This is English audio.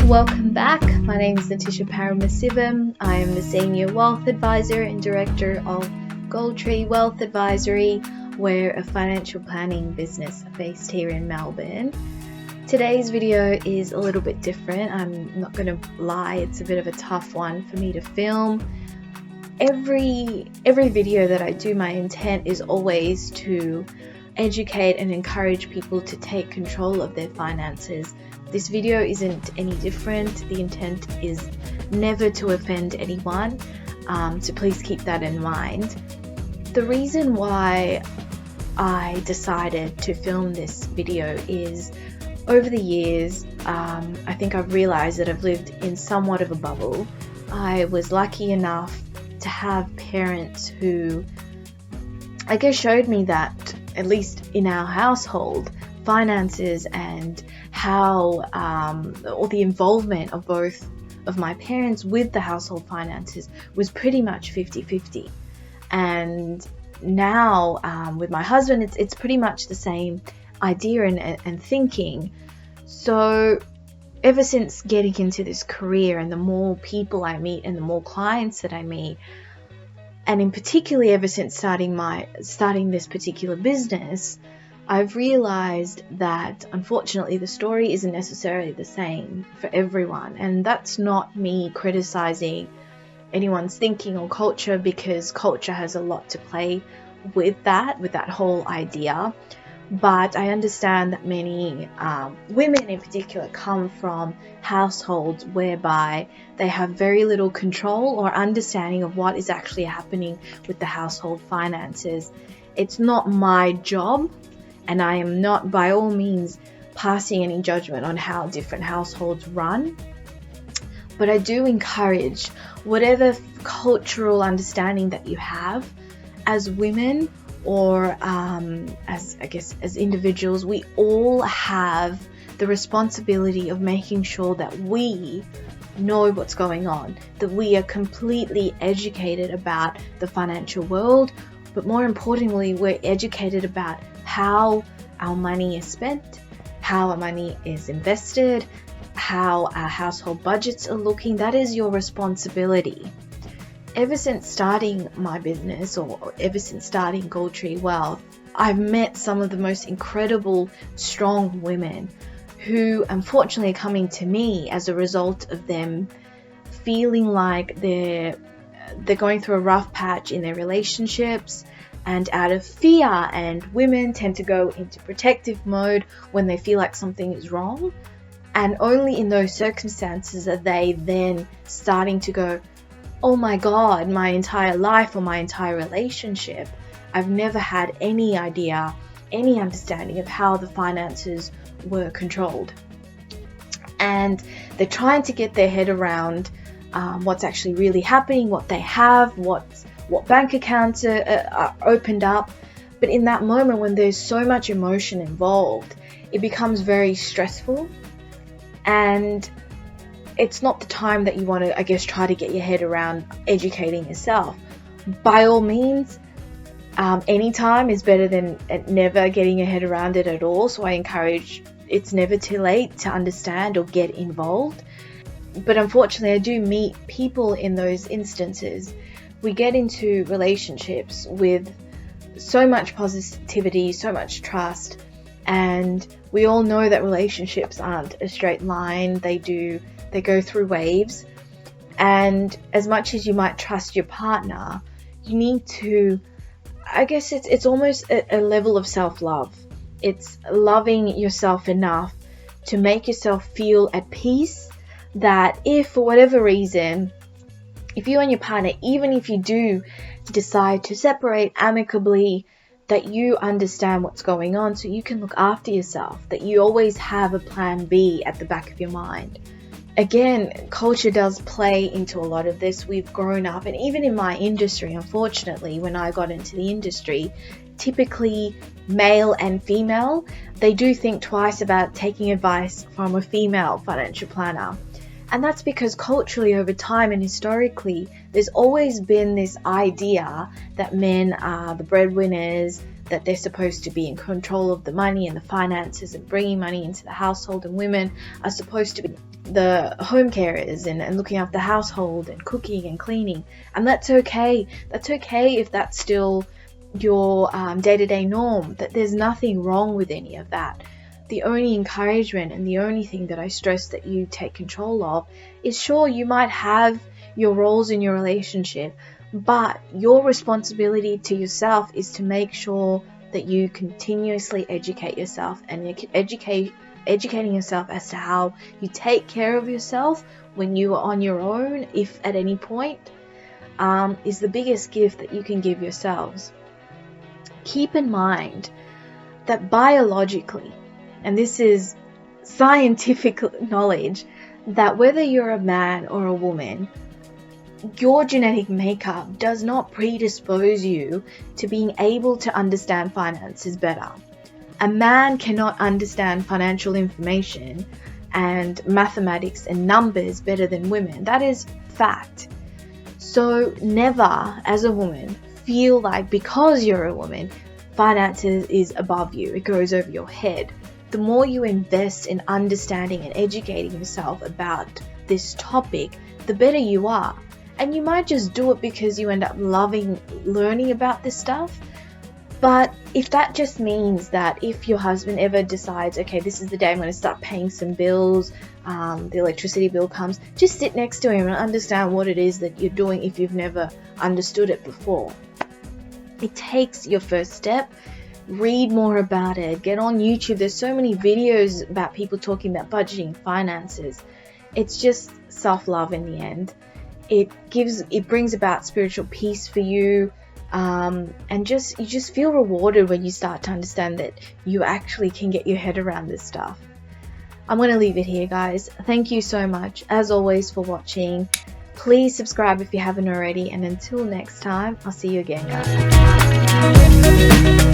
Welcome back. My name is Natisha Paramasivam. I am the Senior Wealth Advisor and Director of Goldtree Wealth Advisory. We're a financial planning business based here in Melbourne. Today's video is a little bit different. I'm not going to lie, it's a bit of a tough one for me to film. Every video that I do, my intent is always to educate and encourage people to take control of their finances. This video isn't any different. The intent is never to offend anyone, so please keep that in mind. The reason why I decided to film this video is over the years, I think I've realized that I've lived in somewhat of a bubble. I was lucky enough to have parents who, I guess, showed me that, at least in our household, finances and how or the involvement of both of my parents with the household finances was pretty much 50-50. And now with my husband, it's pretty much the same idea and thinking. So ever since getting into this career, and the more people I meet and the more clients that I meet, and in particular ever since starting this particular business, I've realized that unfortunately the story isn't necessarily the same for everyone. And that's not me criticizing anyone's thinking or culture, because culture has a lot to play with that whole idea. But I understand that many women in particular come from households whereby they have very little control or understanding of what is actually happening with the household finances. It's not my job, and I am not by all means passing any judgment on how different households run. But I do encourage whatever cultural understanding that you have as women, or as individuals, we all have the responsibility of making sure that we know what's going on, that we are completely educated about the financial world, but more importantly, we're educated about how our money is spent, how our money is invested, how our household budgets are looking. That is your responsibility. Ever since starting my business, or ever since starting Goldtree Wealth, I've met some of the most incredible, strong women who unfortunately are coming to me as a result of them feeling like they're going through a rough patch in their relationships, and out of fear, and women tend to go into protective mode when they feel like something is wrong, and only in those circumstances are they then starting to go, oh my God, my entire life or my entire relationship, I've never had any idea, any understanding of how the finances were controlled. And they're trying to get their head around what's actually really happening, what they have, what bank accounts are opened up. But in that moment when there's so much emotion involved, it becomes very stressful, and it's not the time that you want to, I guess, try to get your head around educating yourself. By all means, any time is better than never getting your head around it at all. So I encourage, it's never too late to understand or get involved. But unfortunately, I do meet people in those instances. We get into relationships with so much positivity, so much trust, and we all know that relationships aren't a straight line. They go through waves, and as much as you might trust your partner, you need to, I guess it's almost a level of self-love. It's loving yourself enough to make yourself feel at peace that if for whatever reason, if you and your partner, even if you do decide to separate amicably, that you understand what's going on so you can look after yourself, that you always have a plan B at the back of your mind. Again, culture does play into a lot of this. We've grown up, and even in my industry, unfortunately, when I got into the industry, typically male and female, they do think twice about taking advice from a female financial planner. And that's because culturally over time and historically, there's always been this idea that men are the breadwinners, that they're supposed to be in control of the money and the finances and bringing money into the household, and women are supposed to be the home carers and looking after the household and cooking and cleaning. And that's okay. That's okay if that's still your day-to-day norm. That there's nothing wrong with any of that. The only encouragement and the only thing that I stress that you take control of is, sure, you might have your roles in your relationship, but your responsibility to yourself is to make sure that you continuously educate yourself, and educating yourself as to how you take care of yourself when you are on your own, if at any point, is the biggest gift that you can give yourselves. Keep in mind that biologically, and this is scientific knowledge, that whether you're a man or a woman, your genetic makeup does not predispose you to being able to understand finances better. A man cannot understand financial information and mathematics and numbers better than women. That is fact. So never, as a woman, feel like because you're a woman, finances is above you. It goes over your head. The more you invest in understanding and educating yourself about this topic, the better you are. And you might just do it because you end up loving learning about this stuff. But if that just means that if your husband ever decides, okay, this is the day I'm going to start paying some bills, the electricity bill comes, just sit next to him and understand what it is that you're doing if you've never understood it before. It takes your first step. Read more about it. Get on YouTube. There's so many videos about people talking about budgeting, finances. It's just self-love in the end. It brings about spiritual peace for you, and you just feel rewarded when you start to understand that you actually can get your head around this stuff. I'm going to leave it here, guys. Thank you so much, as always, for watching. Please subscribe if you haven't already, and until next time, I'll see you again, guys.